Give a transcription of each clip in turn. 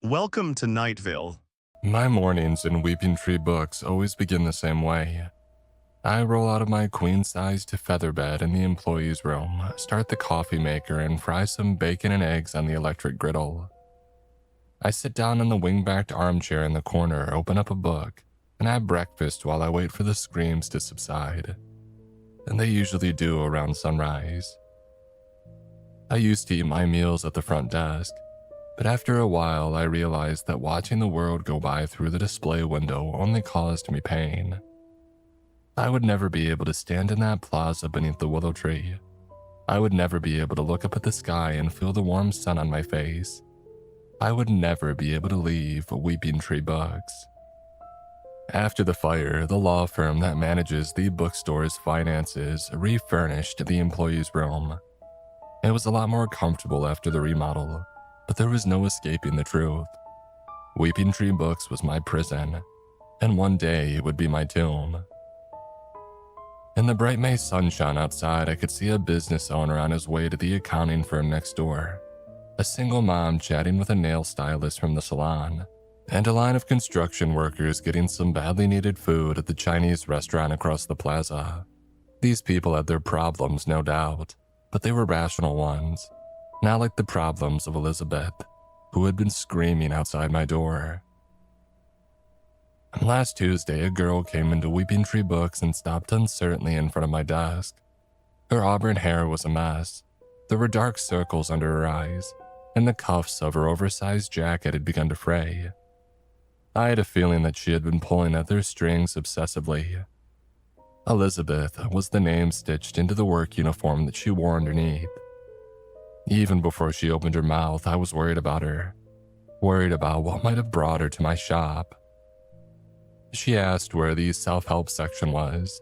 Welcome to Nightville. My mornings in Weeping Tree Books always begin the same way. I roll out of my queen-sized feather bed in the employee's room, start the coffee maker, and fry some bacon and eggs on the electric griddle. I sit down in the wing-backed armchair in the corner, open up a book, and have breakfast while I wait for the screams to subside. And they usually do around sunrise. I used to eat my meals at the front desk, but after a while I realized that watching the world go by through the display window only caused me pain. I would never be able to stand in that plaza beneath the willow tree. I would never be able to look up at the sky and feel the warm sun on my face. I would never be able to leave Weeping Tree Books. After the fire, the law firm that manages the bookstore's finances refurnished the employee's room. It was a lot more comfortable after the remodel, but there was no escaping the truth. Weeping Tree Books was my prison, and one day it would be my tomb. In the bright May sunshine outside, I could see a business owner on his way to the accounting firm next door, a single mom chatting with a nail stylist from the salon, and a line of construction workers getting some badly needed food at the Chinese restaurant across the plaza. These people had their problems, no doubt, but they were rational ones, not like the problems of Elizabeth, who had been screaming outside my door. Last Tuesday, a girl came into Weeping Tree Books and stopped uncertainly in front of my desk. Her auburn hair was a mess. There were dark circles under her eyes, and the cuffs of her oversized jacket had begun to fray. I had a feeling that she had been pulling at their strings obsessively. Elizabeth was the name stitched into the work uniform that she wore underneath. Even before she opened her mouth, I was worried about her, worried about what might have brought her to my shop. She asked where the self-help section was.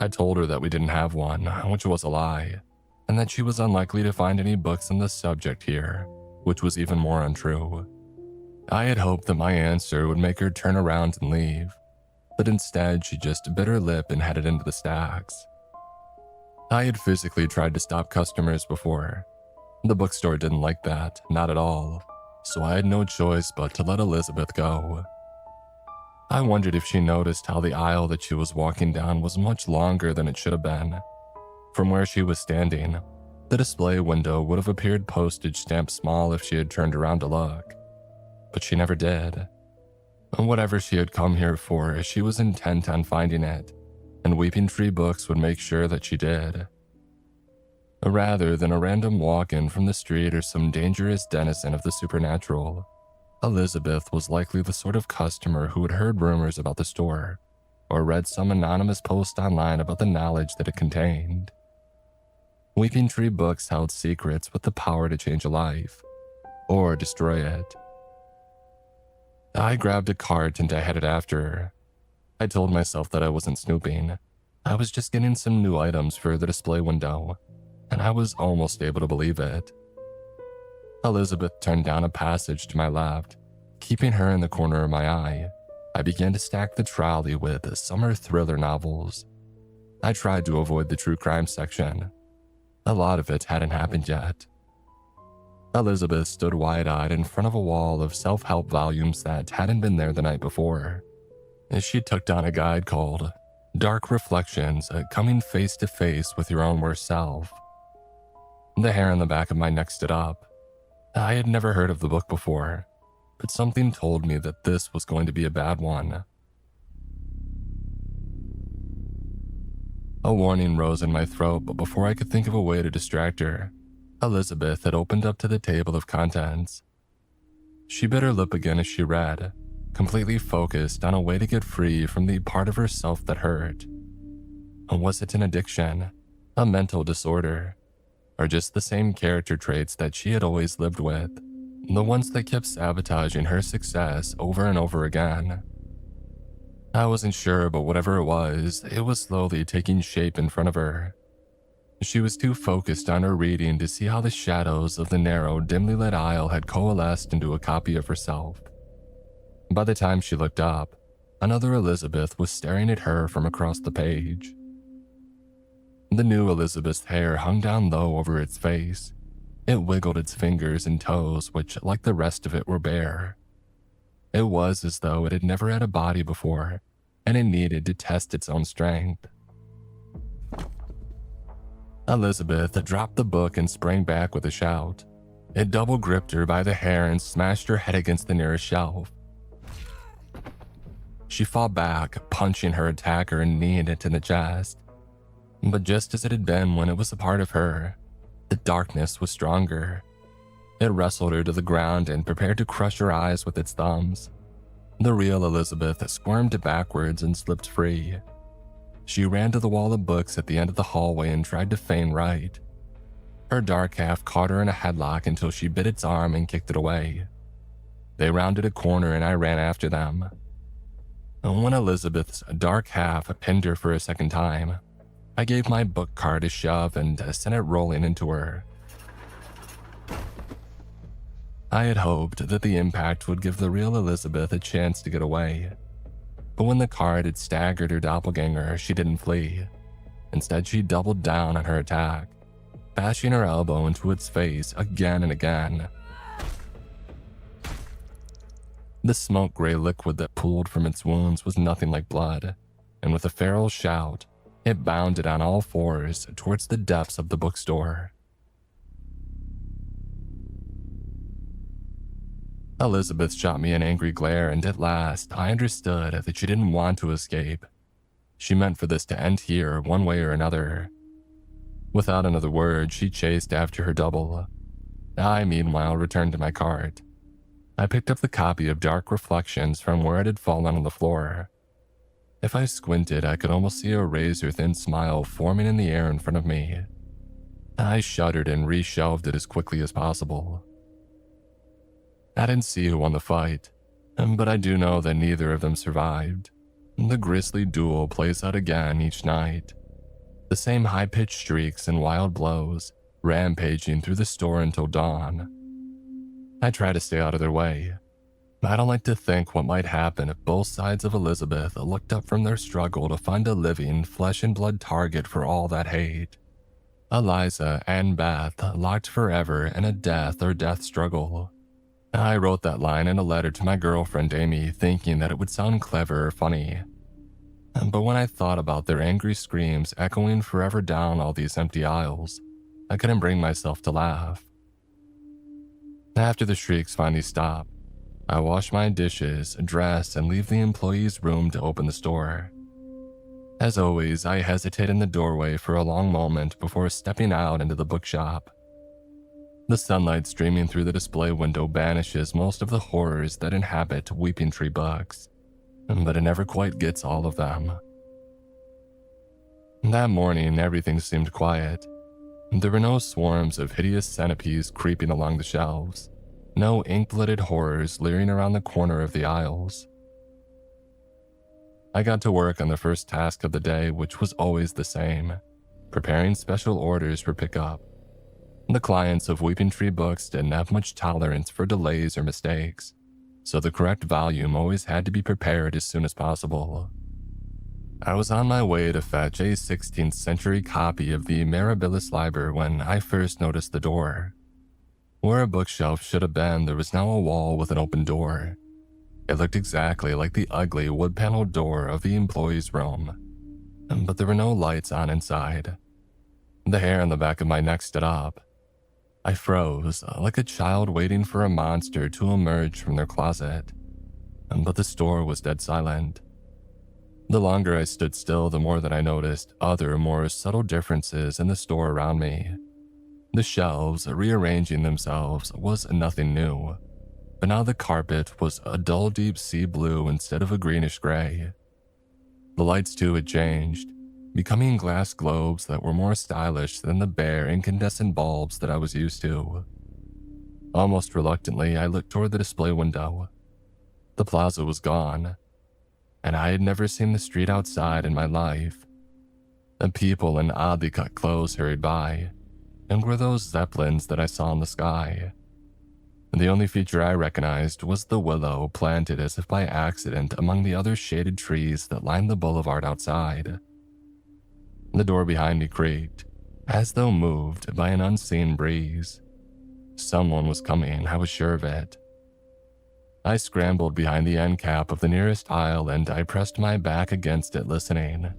I told her that we didn't have one, which was a lie, and that she was unlikely to find any books on the subject here, which was even more untrue. I had hoped that my answer would make her turn around and leave, but instead she just bit her lip and headed into the stacks. I had physically tried to stop customers before. The bookstore didn't like that, not at all, so I had no choice but to let Elizabeth go. I wondered if she noticed how the aisle that she was walking down was much longer than it should have been. From where she was standing, the display window would have appeared postage stamp small if she had turned around to look. But she never did. And whatever she had come here for, she was intent on finding it, and Weeping Tree Books would make sure that she did. Rather than a random walk-in from the street or some dangerous denizen of the supernatural, Elizabeth was likely the sort of customer who had heard rumors about the store, or read some anonymous post online about the knowledge that it contained. Weeping Tree Books held secrets with the power to change a life, or destroy it. I grabbed a cart and I headed after her. I told myself that I wasn't snooping. I was just getting some new items for the display window, and I was almost able to believe it. Elizabeth turned down a passage to my left. Keeping her in the corner of my eye, I began to stack the trolley with summer thriller novels. I tried to avoid the true crime section. A lot of it hadn't happened yet. Elizabeth stood wide-eyed in front of a wall of self-help volumes that hadn't been there the night before. She took down a guide called Dark Reflections, Coming Face to Face with Your Own Worst Self. The hair on the back of my neck stood up. I had never heard of the book before, but something told me that this was going to be a bad one. A warning rose in my throat, but before I could think of a way to distract her, Elizabeth had opened up to the table of contents. She bit her lip again as she read, completely focused on a way to get free from the part of herself that hurt. Was it an addiction, a mental disorder, or just the same character traits that she had always lived with, the ones that kept sabotaging her success over and over again? I wasn't sure, but whatever it was slowly taking shape in front of her. She was too focused on her reading to see how the shadows of the narrow, dimly lit aisle had coalesced into a copy of herself. By the time she looked up, another Elizabeth was staring at her from across the page. The new Elizabeth's hair hung down low over its face. It wiggled its fingers and toes, which, like the rest of it, were bare. It was as though it had never had a body before, and it needed to test its own strength. Elizabeth dropped the book and sprang back with a shout. It double gripped her by the hair and smashed her head against the nearest shelf. She fought back, punching her attacker and kneeing it in the chest. But just as it had been when it was a part of her, the darkness was stronger. It wrestled her to the ground and prepared to crush her eyes with its thumbs. The real Elizabeth squirmed backwards and slipped free. She ran to the wall of books at the end of the hallway and tried to feign right. Her dark half caught her in a headlock until she bit its arm and kicked it away. They rounded a corner and I ran after them. When Elizabeth's dark half pinned her for a second time, I gave my book cart a shove and sent it rolling into her. I had hoped that the impact would give the real Elizabeth a chance to get away. But when the cart had staggered her doppelganger, she didn't flee. Instead, she doubled down on her attack, bashing her elbow into its face again and again. The smoke-gray liquid that pooled from its wounds was nothing like blood, and with a feral shout, it bounded on all fours towards the depths of the bookstore. Elizabeth shot me an angry glare, and at last I understood that she didn't want to escape. She meant for this to end here one way or another. Without another word, she chased after her double. I, meanwhile, returned to my cart. I picked up the copy of Dark Reflections from where it had fallen on the floor. If I squinted, I could almost see a razor-thin smile forming in the air in front of me. I shuddered and reshelved it as quickly as possible. I didn't see who won the fight, but I do know that neither of them survived. The grisly duel plays out again each night. The same high-pitched shrieks and wild blows, rampaging through the store until dawn. I try to stay out of their way. I don't like to think what might happen if both sides of Elizabeth looked up from their struggle to find a living, flesh-and-blood target for all that hate. Eliza and Beth locked forever in a death or death struggle. I wrote that line in a letter to my girlfriend Amy, thinking that it would sound clever or funny. But when I thought about their angry screams echoing forever down all these empty aisles, I couldn't bring myself to laugh. After the shrieks finally stopped, I wash my dishes, dress, and leave the employees' room to open the store. As always, I hesitate in the doorway for a long moment before stepping out into the bookshop. The sunlight streaming through the display window banishes most of the horrors that inhabit Weeping Tree Books, but it never quite gets all of them. That morning, everything seemed quiet. There were no swarms of hideous centipedes creeping along the shelves, no ink-blooded horrors leering around the corner of the aisles. I got to work on the first task of the day, which was always the same, preparing special orders for pickup. The clients of Weeping Tree Books didn't have much tolerance for delays or mistakes, so the correct volume always had to be prepared as soon as possible. I was on my way to fetch a 16th century copy of the Mirabilis Liber when I first noticed the door. Where a bookshelf should have been, there was now a wall with an open door. It looked exactly like the ugly wood-paneled door of the employee's room, but there were no lights on inside. The hair on the back of my neck stood up. I froze, like a child waiting for a monster to emerge from their closet, but the store was dead silent. The longer I stood still, the more that I noticed other, more subtle differences in the store around me. The shelves, rearranging themselves, was nothing new, but now the carpet was a dull deep sea blue instead of a greenish gray. The lights too had changed, becoming glass globes that were more stylish than the bare incandescent bulbs that I was used to. Almost reluctantly, I looked toward the display window. The plaza was gone, and I had never seen the street outside in my life. The people in oddly cut clothes hurried by, and were those zeppelins that I saw in the sky. The only feature I recognized was the willow planted as if by accident among the other shaded trees that lined the boulevard outside. The door behind me creaked, as though moved by an unseen breeze. Someone was coming, I was sure of it. I scrambled behind the end cap of the nearest aisle and I pressed my back against it listening.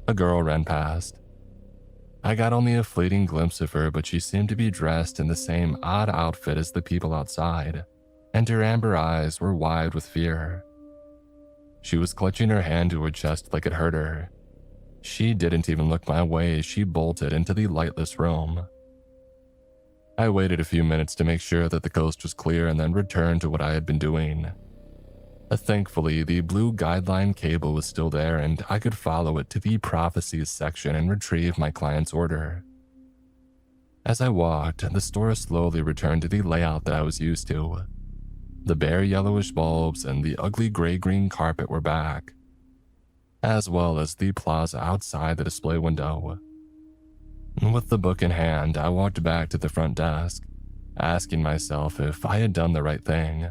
A girl ran past. I got only a fleeting glimpse of her, but she seemed to be dressed in the same odd outfit as the people outside, and her amber eyes were wide with fear. She was clutching her hand to her chest like it hurt her. She didn't even look my way as she bolted into the lightless room. I waited a few minutes to make sure that the coast was clear and then returned to what I had been doing. Thankfully, the blue guideline cable was still there and I could follow it to the prophecies section and retrieve my client's order. As I walked, the store slowly returned to the layout that I was used to. The bare yellowish bulbs and the ugly gray-green carpet were back, as well as the plaza outside the display window. With the book in hand, I walked back to the front desk, asking myself if I had done the right thing.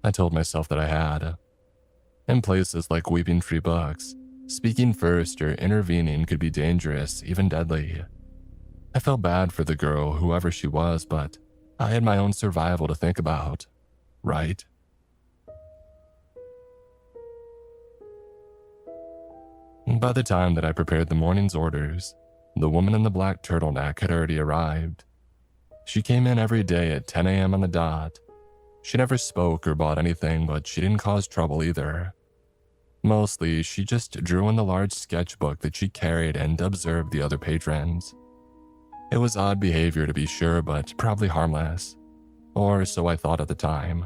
I told myself that I had. In places like Weeping Tree Books, speaking first or intervening could be dangerous, even deadly. I felt bad for the girl, whoever she was, but I had my own survival to think about, right? By the time that I prepared the morning's orders, the woman in the black turtleneck had already arrived. She came in every day at 10 a.m. on the dot. She never spoke or bought anything, but she didn't cause trouble either. Mostly, she just drew in the large sketchbook that she carried and observed the other patrons. It was odd behavior to be sure, but probably harmless. Or so I thought at the time.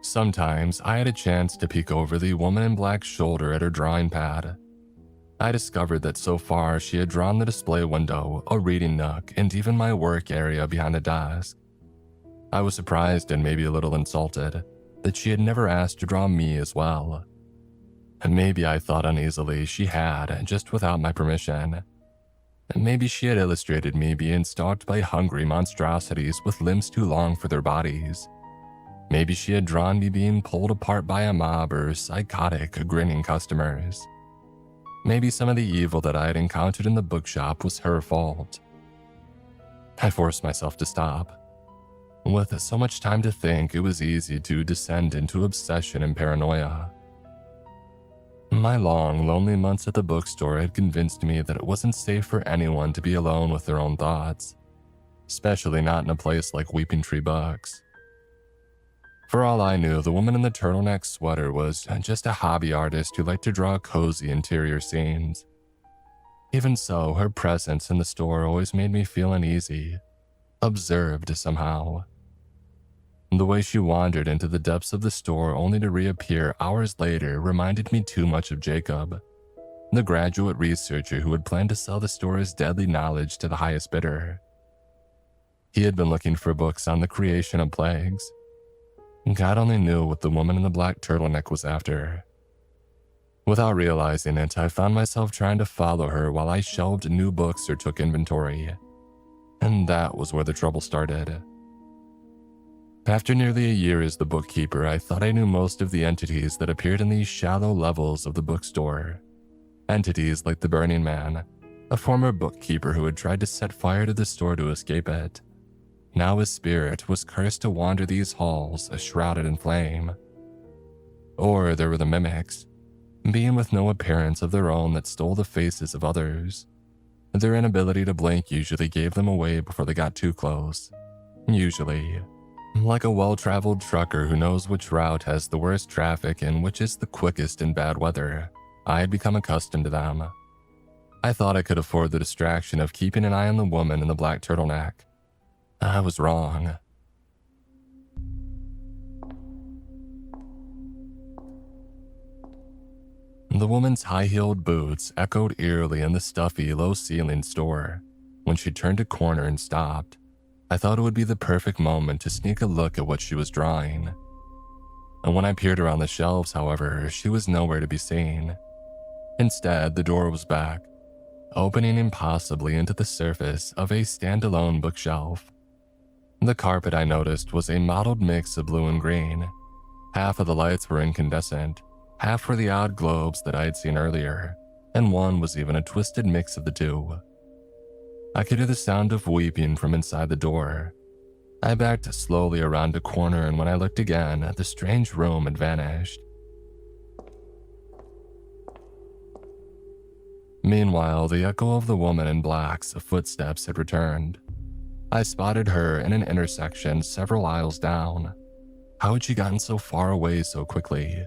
Sometimes I had a chance to peek over the woman in black's shoulder at her drawing pad. I discovered that so far she had drawn the display window, a reading nook, and even my work area behind the desk. I was surprised and maybe a little insulted that she had never asked to draw me as well. And maybe I thought uneasily she had, just without my permission. And maybe she had illustrated me being stalked by hungry monstrosities with limbs too long for their bodies. Maybe she had drawn me being pulled apart by a mob or psychotic, grinning customers. Maybe some of the evil that I had encountered in the bookshop was her fault. I forced myself to stop. With so much time to think, it was easy to descend into obsession and paranoia. My long, lonely months at the bookstore had convinced me that it wasn't safe for anyone to be alone with their own thoughts, especially not in a place like Weeping Tree Books. For all I knew, the woman in the turtleneck sweater was just a hobby artist who liked to draw cozy interior scenes. Even so, her presence in the store always made me feel uneasy, observed somehow. The way she wandered into the depths of the store only to reappear hours later reminded me too much of Jacob, the graduate researcher who had planned to sell the store's deadly knowledge to the highest bidder. He had been looking for books on the creation of plagues. God only knew what the woman in the black turtleneck was after. Without realizing it, I found myself trying to follow her while I shelved new books or took inventory. And that was where the trouble started. After nearly a year as the bookkeeper, I thought I knew most of the entities that appeared in these shallow levels of the bookstore. Entities like the Burning Man, a former bookkeeper who had tried to set fire to the store to escape it. Now his spirit was cursed to wander these halls, shrouded in flame. Or there were the mimics, being with no appearance of their own that stole the faces of others. Their inability to blink usually gave them away before they got too close. Usually. Like a well-traveled trucker who knows which route has the worst traffic and which is the quickest in bad weather, I had become accustomed to them. I thought I could afford the distraction of keeping an eye on the woman in the black turtleneck. I was wrong. The woman's high-heeled boots echoed eerily in the stuffy, low-ceilinged store. When she turned a corner and stopped, I thought it would be the perfect moment to sneak a look at what she was drawing. And when I peered around the shelves, however, she was nowhere to be seen. Instead, the door was back, opening impossibly into the surface of a standalone bookshelf. The carpet, I noticed, was a mottled mix of blue and green. Half of the lights were incandescent, half were the odd globes that I had seen earlier, and one was even a twisted mix of the two. I could hear the sound of weeping from inside the door. I backed slowly around a corner, and when I looked again, the strange room had vanished. Meanwhile, the echo of the woman in black's footsteps had returned. I spotted her in an intersection several aisles down. How had she gotten so far away so quickly?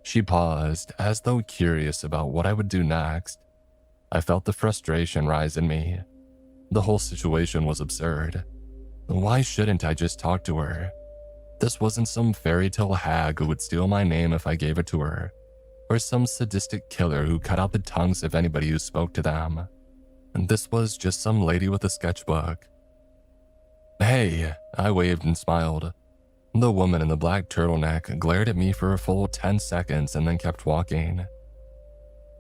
She paused, as though curious about what I would do next. I felt the frustration rise in me. The whole situation was absurd. Why shouldn't I just talk to her? This wasn't some fairy tale hag who would steal my name if I gave it to her, or some sadistic killer who cut out the tongues of anybody who spoke to them. And this was just some lady with a sketchbook. "Hey," I waved and smiled. The woman in the black turtleneck glared at me for a full 10 seconds and then kept walking.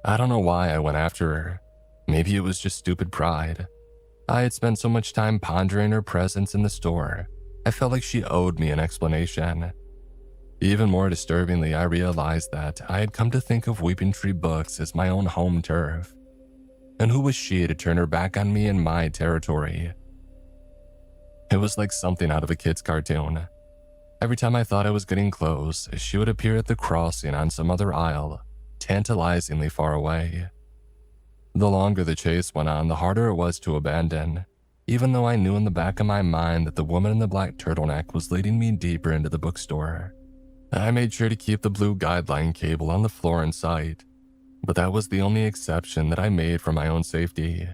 I don't know why I went after her. Maybe it was just stupid pride. I had spent so much time pondering her presence in the store. I felt like she owed me an explanation. Even more disturbingly, I realized that I had come to think of Weeping Tree Books as my own home turf. And who was she to turn her back on me in my territory? It was like something out of a kid's cartoon. Every time I thought I was getting close, she would appear at the crossing on some other aisle, tantalizingly far away. The longer the chase went on, the harder it was to abandon, even though I knew in the back of my mind that the woman in the black turtleneck was leading me deeper into the bookstore. I made sure to keep the blue guideline cable on the floor in sight, but that was the only exception that I made for my own safety.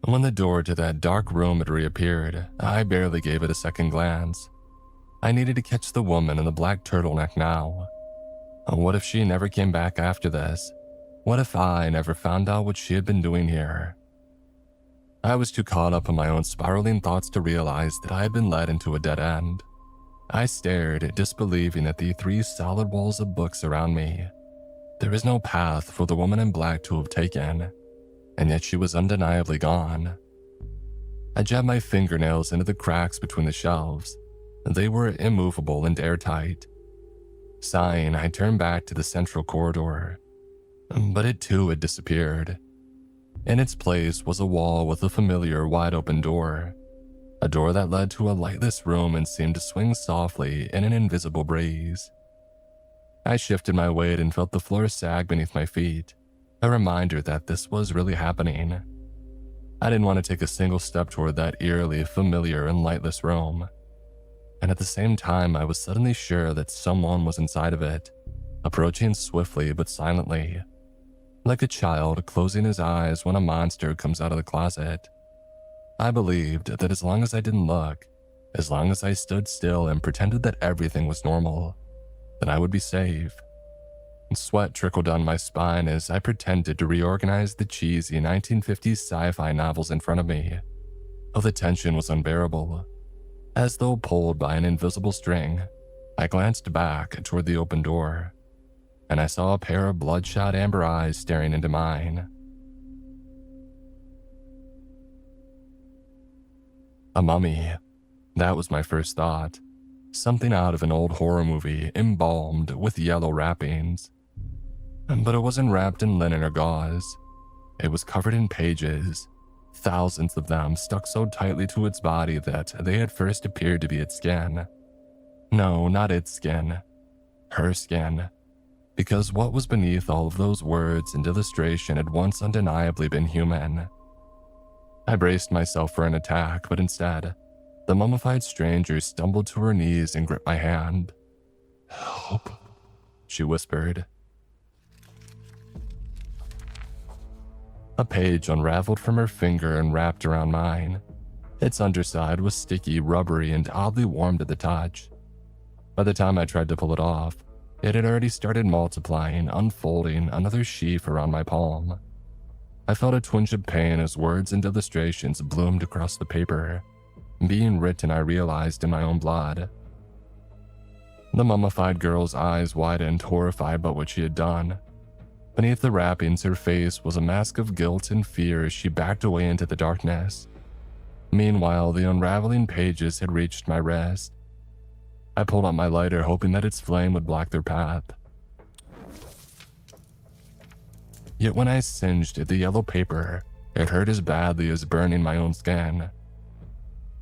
When the door to that dark room had reappeared, I barely gave it a second glance. I needed to catch the woman in the black turtleneck now. What if she never came back after this? What if I never found out what she had been doing here? I was too caught up in my own spiraling thoughts to realize that I had been led into a dead end. I stared, disbelieving at the 3 solid walls of books around me. There was no path for the woman in black to have taken, and yet she was undeniably gone. I jabbed my fingernails into the cracks between the shelves. They were immovable and airtight. Sighing, I turned back to the central corridor, but it too had disappeared. In its place was a wall with a familiar wide-open door, a door that led to a lightless room and seemed to swing softly in an invisible breeze. I shifted my weight and felt the floor sag beneath my feet, a reminder that this was really happening. I didn't want to take a single step toward that eerily familiar and lightless room. And at the same time, I was suddenly sure that someone was inside of it, approaching swiftly but silently, like a child closing his eyes when a monster comes out of the closet. I believed that as long as I didn't look, as long as I stood still and pretended that everything was normal, then I would be safe. Sweat trickled down my spine as I pretended to reorganize the cheesy 1950s sci-fi novels in front of me. Oh, the tension was unbearable. As though pulled by an invisible string, I glanced back toward the open door, and I saw a pair of bloodshot amber eyes staring into mine. A mummy. That was my first thought. Something out of an old horror movie, embalmed with yellow wrappings. But it wasn't wrapped in linen or gauze. It was covered in pages, thousands of them stuck so tightly to its body that they at first appeared to be its skin. No, not its skin. Her skin. Because what was beneath all of those words and illustration had once undeniably been human. I braced myself for an attack, but instead, the mummified stranger stumbled to her knees and gripped my hand. "Help," she whispered. A page unraveled from her finger and wrapped around mine. Its underside was sticky, rubbery, and oddly warm to the touch. By the time I tried to pull it off, it had already started multiplying, unfolding another sheaf around my palm. I felt a twinge of pain as words and illustrations bloomed across the paper, being written, I realized, in my own blood. The mummified girl's eyes widened, horrified by what she had done. Beneath the wrappings, her face was a mask of guilt and fear as she backed away into the darkness. Meanwhile, the unraveling pages had reached my wrist. I pulled out my lighter, hoping that its flame would block their path. Yet when I singed at the yellow paper, it hurt as badly as burning my own skin.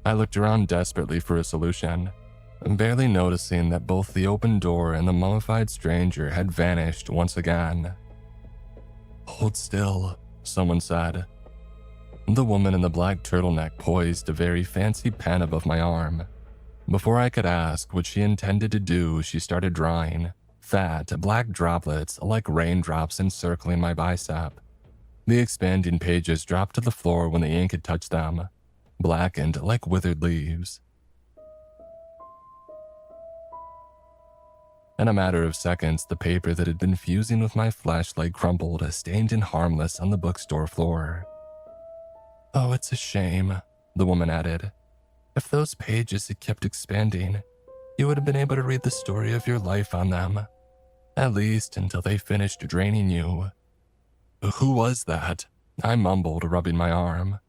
I looked around desperately for a solution, barely noticing that both the open door and the mummified stranger had vanished once again. "Hold still," someone said. The woman in the black turtleneck poised a very fancy pen above my arm. Before I could ask what she intended to do, she started drawing fat, black droplets like raindrops encircling my bicep. The expanding pages dropped to the floor when the ink had touched them, blackened like withered leaves. In a matter of seconds, the paper that had been fusing with my flashlight crumpled, stained and harmless on the bookstore floor. "Oh, it's a shame," the woman added. "If those pages had kept expanding, you would have been able to read the story of your life on them. At least until they finished draining you." "Who was that?" I mumbled, rubbing my arm.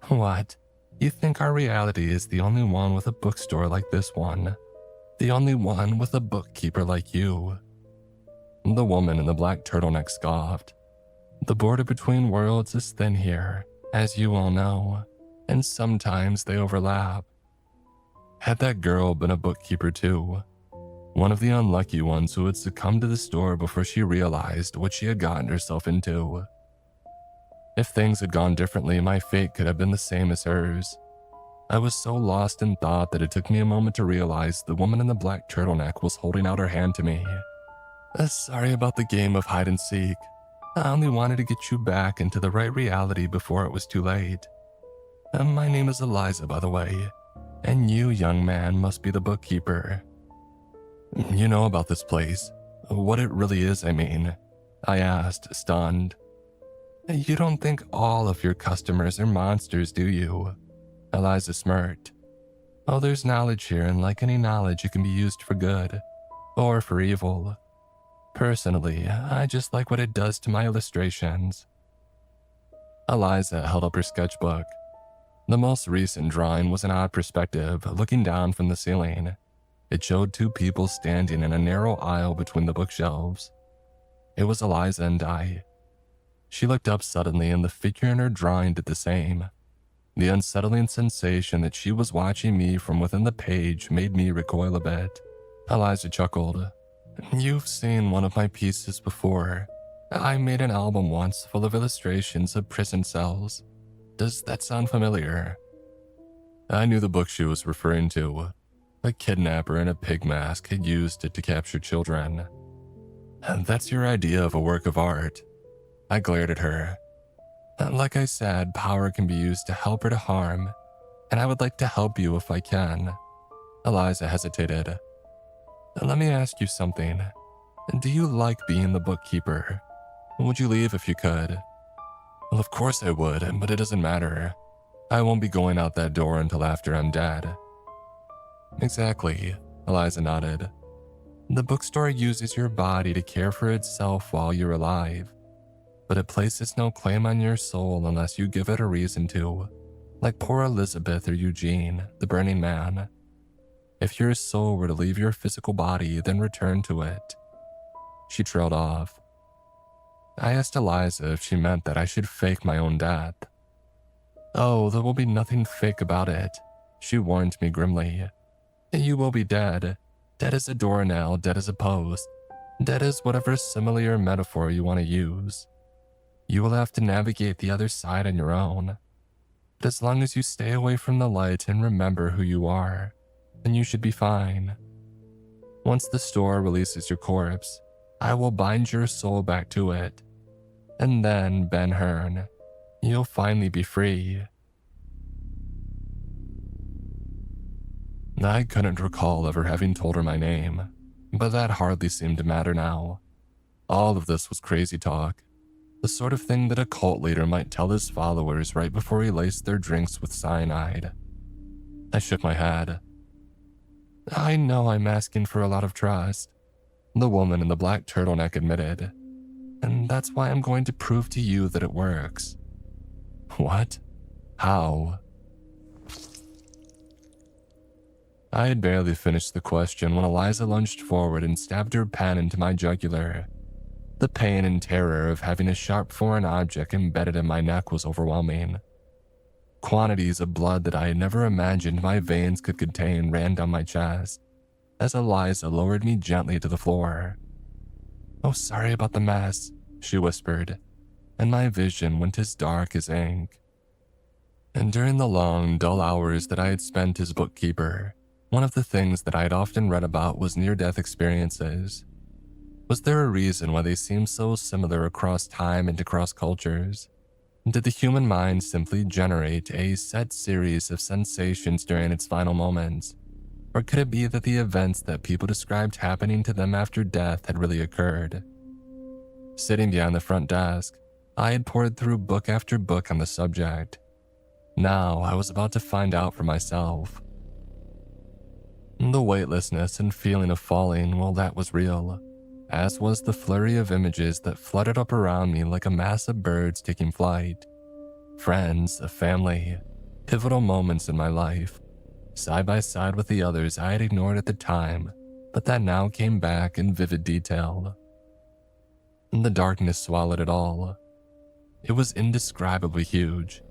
"What? You think our reality is the only one with a bookstore like this one? The only one with a bookkeeper like you?" The woman in the black turtleneck scoffed. "The border between worlds is thin here, as you all know, and sometimes they overlap." Had that girl been a bookkeeper too? One of the unlucky ones who had succumbed to the store before she realized what she had gotten herself into? If things had gone differently, my fate could have been the same as hers. I was so lost in thought that it took me a moment to realize the woman in the black turtleneck was holding out her hand to me. "Sorry about the game of hide and seek. I only wanted to get you back into the right reality before it was too late. My name is Eliza, by the way, and you, young man, must be the bookkeeper." "You know about this place? What it really is, I mean?" I asked, stunned. "You don't think all of your customers are monsters, do you?" Eliza smirked. "Oh, there's knowledge here, and like any knowledge, it can be used for good, or for evil. Personally, I just like what it does to my illustrations." Eliza held up her sketchbook. The most recent drawing was an odd perspective, looking down from the ceiling. It showed two people standing in a narrow aisle between the bookshelves. It was Eliza and I. She looked up suddenly, and the figure in her drawing did the same. The unsettling sensation that she was watching me from within the page made me recoil a bit. Eliza chuckled. "You've seen one of my pieces before. I made an album once full of illustrations of prison cells. Does that sound familiar?" I knew the book she was referring to. A kidnapper in a pig mask had used it to capture children. "And that's your idea of a work of art?" I glared at her. "Like I said, power can be used to help or to harm, and I would like to help you if I can." Eliza hesitated. "Let me ask you something. Do you like being the bookkeeper? Would you leave if you could?" "Well, of course I would, but it doesn't matter. I won't be going out that door until after I'm dead." "Exactly," Eliza nodded. "The bookstore uses your body to care for itself while you're alive, but it places no claim on your soul unless you give it a reason to, like poor Elizabeth or Eugene, the Burning Man. If your soul were to leave your physical body, then return to it." She trailed off. I asked Eliza if she meant that I should fake my own death. "Oh, there will be nothing fake about it," she warned me grimly. "You will be dead. Dead as a doornail, dead as a post, dead as whatever simile or metaphor you want to use. You will have to navigate the other side on your own. But as long as you stay away from the light and remember who you are, then you should be fine. Once the store releases your corpse, I will bind your soul back to it. And then, Ben Hearn, you'll finally be free." I couldn't recall ever having told her my name, but that hardly seemed to matter now. All of this was crazy talk, the sort of thing that a cult leader might tell his followers right before he laced their drinks with cyanide. I shook my head. "I know I'm asking for a lot of trust," the woman in the black turtleneck admitted, "and that's why I'm going to prove to you that it works." "What? How?" I had barely finished the question when Eliza lunged forward and stabbed her pen into my jugular. The pain and terror of having a sharp foreign object embedded in my neck was overwhelming. Quantities of blood that I had never imagined my veins could contain ran down my chest as Eliza lowered me gently to the floor. "Oh, sorry about the mess," she whispered, and my vision went as dark as ink. And during the long, dull hours that I had spent as bookkeeper, one of the things that I had often read about was near-death experiences. Was there a reason why they seemed so similar across time and across cultures? Did the human mind simply generate a set series of sensations during its final moments? Or could it be that the events that people described happening to them after death had really occurred? Sitting behind the front desk, I had pored through book after book on the subject. Now I was about to find out for myself. The weightlessness and feeling of falling, well, that was real, as was the flurry of images that fluttered up around me like a mass of birds taking flight. Friends, a family, pivotal moments in my life, side by side with the others I had ignored at the time, but that now came back in vivid detail. The darkness swallowed it all. It was indescribably huge,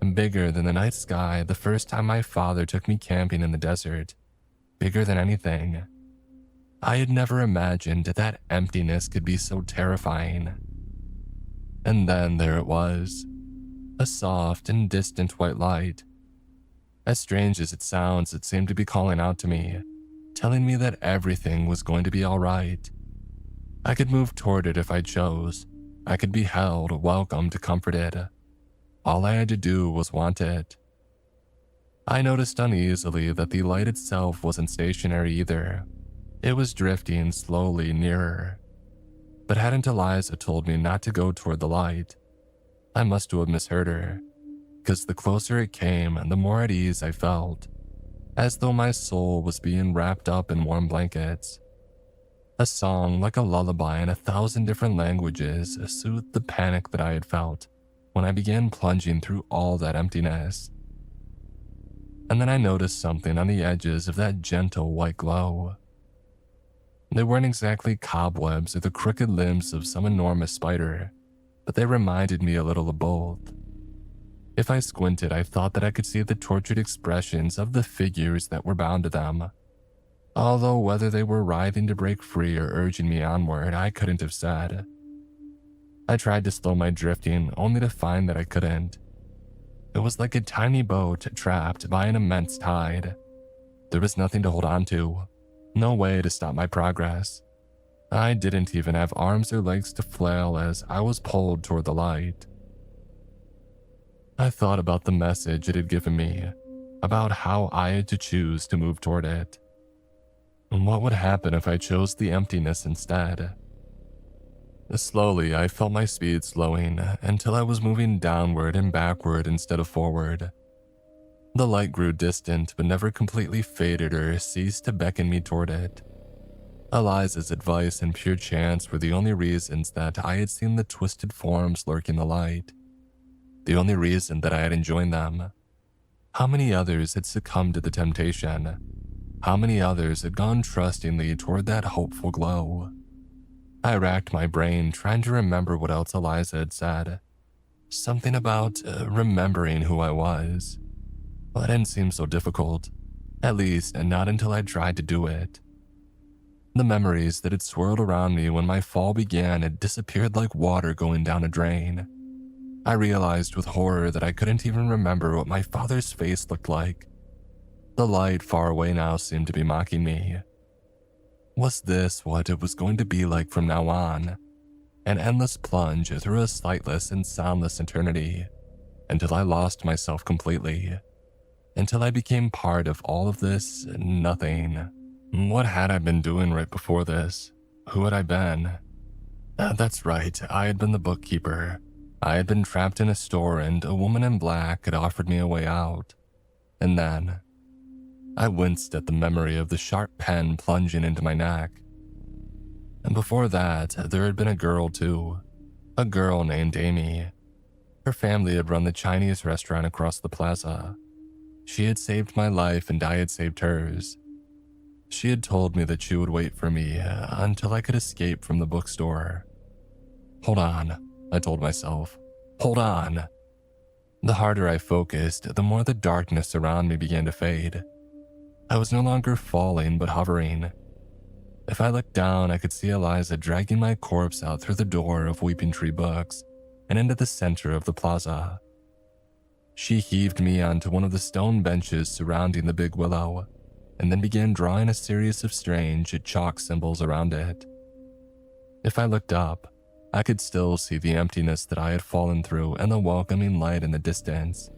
and bigger than the night sky the first time my father took me camping in the desert. Bigger than anything. I had never imagined that emptiness could be so terrifying. And then there it was, a soft and distant white light. As strange as it sounds, it seemed to be calling out to me, telling me that everything was going to be all right. I could move toward it if I chose. I could be held, welcomed, comforted. All I had to do was want it. I noticed uneasily that the light itself wasn't stationary either. It was drifting slowly nearer. But hadn't Eliza told me not to go toward the light? I must have misheard her, because the closer it came, the more at ease I felt, as though my soul was being wrapped up in warm blankets. A song like a lullaby in 1,000 different languages soothed the panic that I had felt when I began plunging through all that emptiness. And then I noticed something on the edges of that gentle white glow. They weren't exactly cobwebs or the crooked limbs of some enormous spider, but they reminded me a little of both. If I squinted, I thought that I could see the tortured expressions of the figures that were bound to them. Although whether they were writhing to break free or urging me onward, I couldn't have said. I tried to slow my drifting, only to find that I couldn't. It was like a tiny boat trapped by an immense tide. There was nothing to hold on to, no way to stop my progress. I didn't even have arms or legs to flail as I was pulled toward the light. I thought about the message it had given me, about how I had to choose to move toward it. And what would happen if I chose the emptiness instead? Slowly, I felt my speed slowing until I was moving downward and backward instead of forward. The light grew distant but never completely faded or ceased to beckon me toward it. Eliza's advice and pure chance were the only reasons that I had seen the twisted forms lurking the light. The only reason that I had joined them. How many others had succumbed to the temptation? How many others had gone trustingly toward that hopeful glow? I racked my brain trying to remember what else Eliza had said. Something about remembering who I was. Well, it didn't seem so difficult, at least not until I tried to do it. The memories that had swirled around me when my fall began had disappeared like water going down a drain. I realized with horror that I couldn't even remember what my father's face looked like. The light far away now seemed to be mocking me. Was this what it was going to be like from now on? An endless plunge through a sightless and soundless eternity, until I lost myself completely, until I became part of all of this nothing. What had I been doing right before this? Who had I been? That's right, I had been the bookkeeper. I had been trapped in a store and a woman in black had offered me a way out. And then I winced at the memory of the sharp pen plunging into my neck. And before that, there had been a girl too. A girl named Amy. Her family had run the Chinese restaurant across the plaza. She had saved my life and I had saved hers. She had told me that she would wait for me until I could escape from the bookstore. Hold on, I told myself. Hold on. The harder I focused, the more the darkness around me began to fade. I was no longer falling, but hovering. If I looked down, I could see Eliza dragging my corpse out through the door of Weeping Tree Books and into the center of the plaza. She heaved me onto one of the stone benches surrounding the big willow, and then began drawing a series of strange chalk symbols around it. If I looked up, I could still see the emptiness that I had fallen through and the welcoming light in the distance.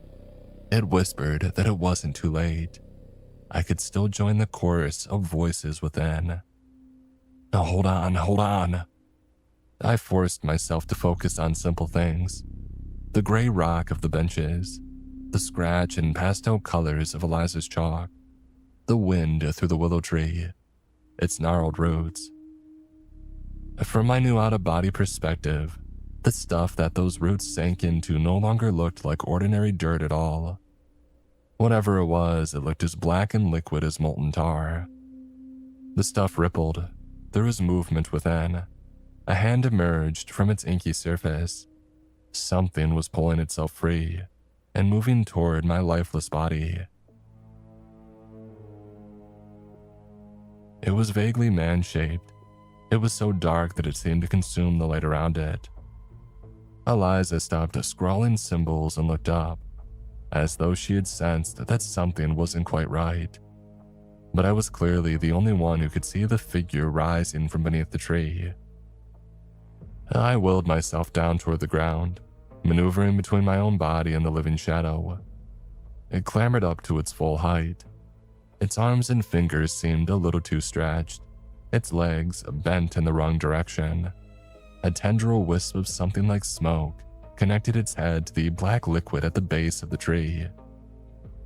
It whispered that it wasn't too late. I could still join the chorus of voices within. Now hold on. I forced myself to focus on simple things. The gray rock of the benches, the scratch and pastel colors of Eliza's chalk, the wind through the willow tree, its gnarled roots. From my new out-of-body perspective, the stuff that those roots sank into no longer looked like ordinary dirt at all. Whatever it looked as black and liquid as molten tar. The stuff rippled. There was movement within. A hand emerged from its inky surface. Something was pulling itself free and moving toward my lifeless body. It was vaguely man-shaped. It was so dark that it seemed to consume the light around it. Eliza stopped scrawling symbols and looked up, as though she had sensed that something wasn't quite right. But I was clearly the only one who could see the figure rising from beneath the tree. I willed myself down toward the ground, maneuvering between my own body and the living shadow. It clambered up to its full height. Its arms and fingers seemed a little too stretched, its legs bent in the wrong direction. A tendril wisp of something like smoke connected its head to the black liquid at the base of the tree.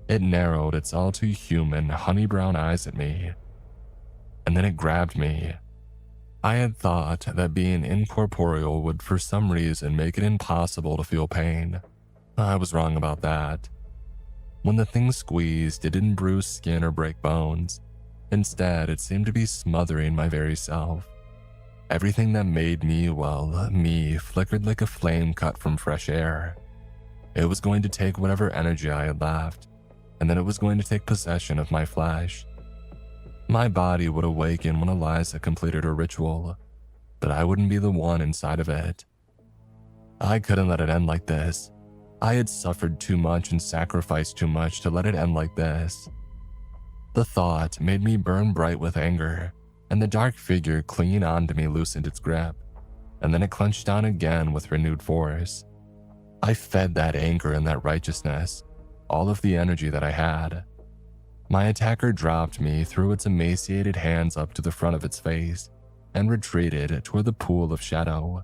It narrowed its all too human, honey brown eyes at me. And then it grabbed me. I had thought that being incorporeal would for some reason make it impossible to feel pain. I was wrong about that. When the thing squeezed, it didn't bruise skin or break bones. Instead, it seemed to be smothering my very self. Everything that made me, me, flickered like a flame cut from fresh air. It was going to take whatever energy I had left, and then it was going to take possession of my flesh. My body would awaken when Eliza completed her ritual, but I wouldn't be the one inside of it. I couldn't let it end like this. I had suffered too much and sacrificed too much to let it end like this. The thought made me burn bright with anger, and the dark figure clinging onto me loosened its grip, and then it clenched down again with renewed force. I fed that anger and that righteousness, all of the energy that I had. My attacker dropped me, threw its emaciated hands up to the front of its face, and retreated toward the pool of shadow.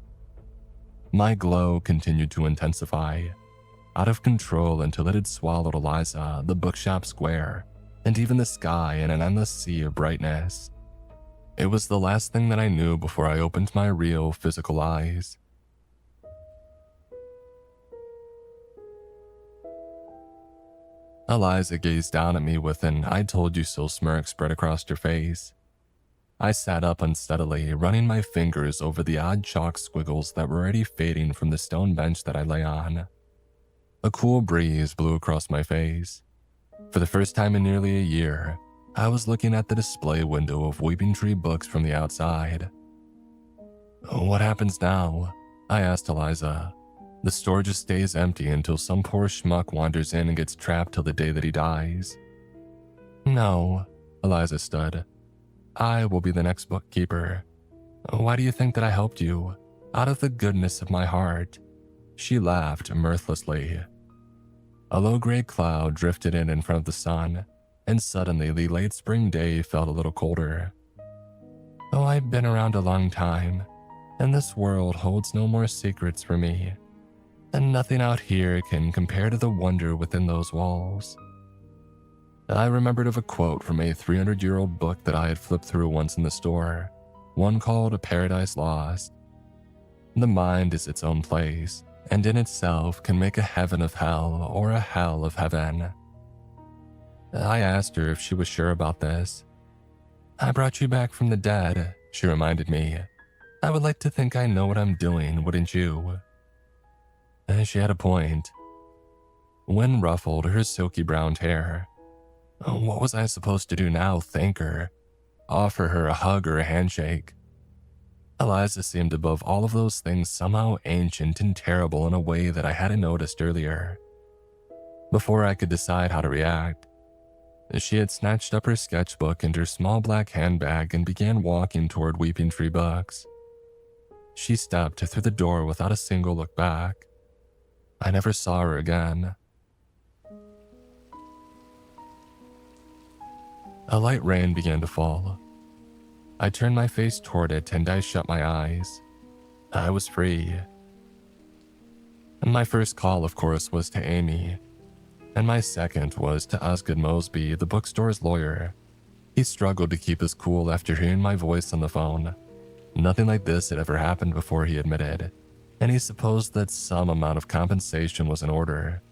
My glow continued to intensify, out of control until it had swallowed Eliza, the bookshop square, and even the sky in an endless sea of brightness. It was the last thing that I knew before I opened my real physical eyes. Eliza gazed down at me with an "I told you so" smirk spread across her face. I sat up unsteadily, running my fingers over the odd chalk squiggles that were already fading from the stone bench that I lay on. A cool breeze blew across my face. For the first time in nearly a year, I was looking at the display window of Weeping Tree Books from the outside. "What happens now?" I asked Eliza. "The store just stays empty until some poor schmuck wanders in and gets trapped till the day that he dies." "No," Eliza stood. "I will be the next bookkeeper. Why do you think that I helped you? Out of the goodness of my heart." She laughed mirthlessly. A low gray cloud drifted in front of the sun, and suddenly the late spring day felt a little colder. "Oh, I've been around a long time, and this world holds no more secrets for me. And nothing out here can compare to the wonder within those walls." I remembered of a quote from a 300-year-old book that I had flipped through once in the store, one called "A Paradise Lost." The mind is its own place, and in itself can make a heaven of hell or a hell of heaven. I asked her if she was sure about this. "I brought you back from the dead," she reminded me. "I would like to think I know what I'm doing, wouldn't you?" And she had a point. Wind ruffled her silky brown hair. What was I supposed to do now? Thank her? Offer her a hug or a handshake? Eliza seemed above all of those things somehow ancient and terrible in a way that I hadn't noticed earlier. Before I could decide how to react, she had snatched up her sketchbook and her small black handbag and began walking toward Weeping Tree Books. She stepped through the door without a single look back. I never saw her again. A light rain began to fall. I turned my face toward it and I shut my eyes. I was free. And my first call, of course, was to Amy. And my second was to Osgood Mosby, the bookstore's lawyer. He struggled to keep his cool after hearing my voice on the phone. Nothing like this had ever happened before, he admitted, and he supposed that some amount of compensation was in order.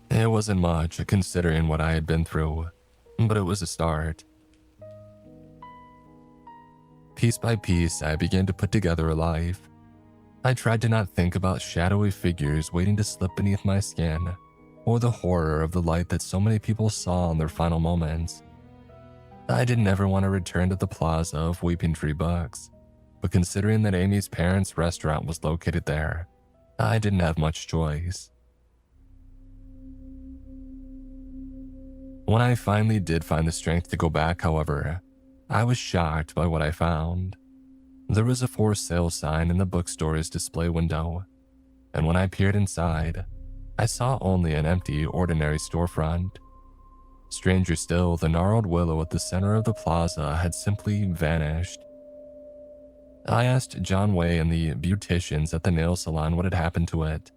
It wasn't much, considering what I had been through, but it was a start. Piece by piece, I began to put together a life. I tried to not think about shadowy figures waiting to slip beneath my skin, or the horror of the light that so many people saw in their final moments. I didn't ever want to return to the plaza of Weeping Tree Books, but considering that Amy's parents' restaurant was located there, I didn't have much choice. When I finally did find the strength to go back, however, I was shocked by what I found. There was a for sale sign in the bookstore's display window, and when I peered inside, I saw only an empty, ordinary storefront. Stranger still, the gnarled willow at the center of the plaza had simply vanished. I asked John Way and the beauticians at the nail salon what had happened to it,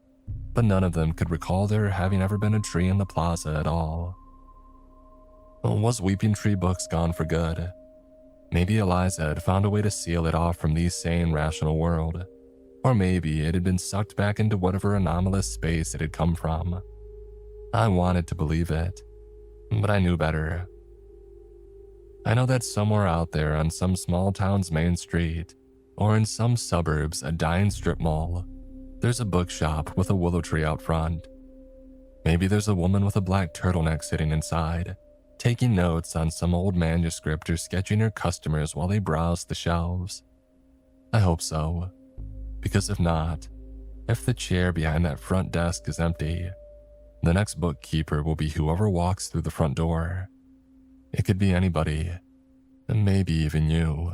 but none of them could recall there having ever been a tree in the plaza at all. Was Weeping Tree Books gone for good? Maybe Eliza had found a way to seal it off from the sane, rational world. Or maybe it had been sucked back into whatever anomalous space it had come from. I wanted to believe it, but I knew better. I know that somewhere out there on some small town's main street, or in some suburbs, a dying strip mall, there's a bookshop with a willow tree out front. Maybe there's a woman with a black turtleneck sitting inside, taking notes on some old manuscript or sketching her customers while they browse the shelves. I hope so, because if not, if the chair behind that front desk is empty, the next bookkeeper will be whoever walks through the front door. It could be anybody, and maybe even you.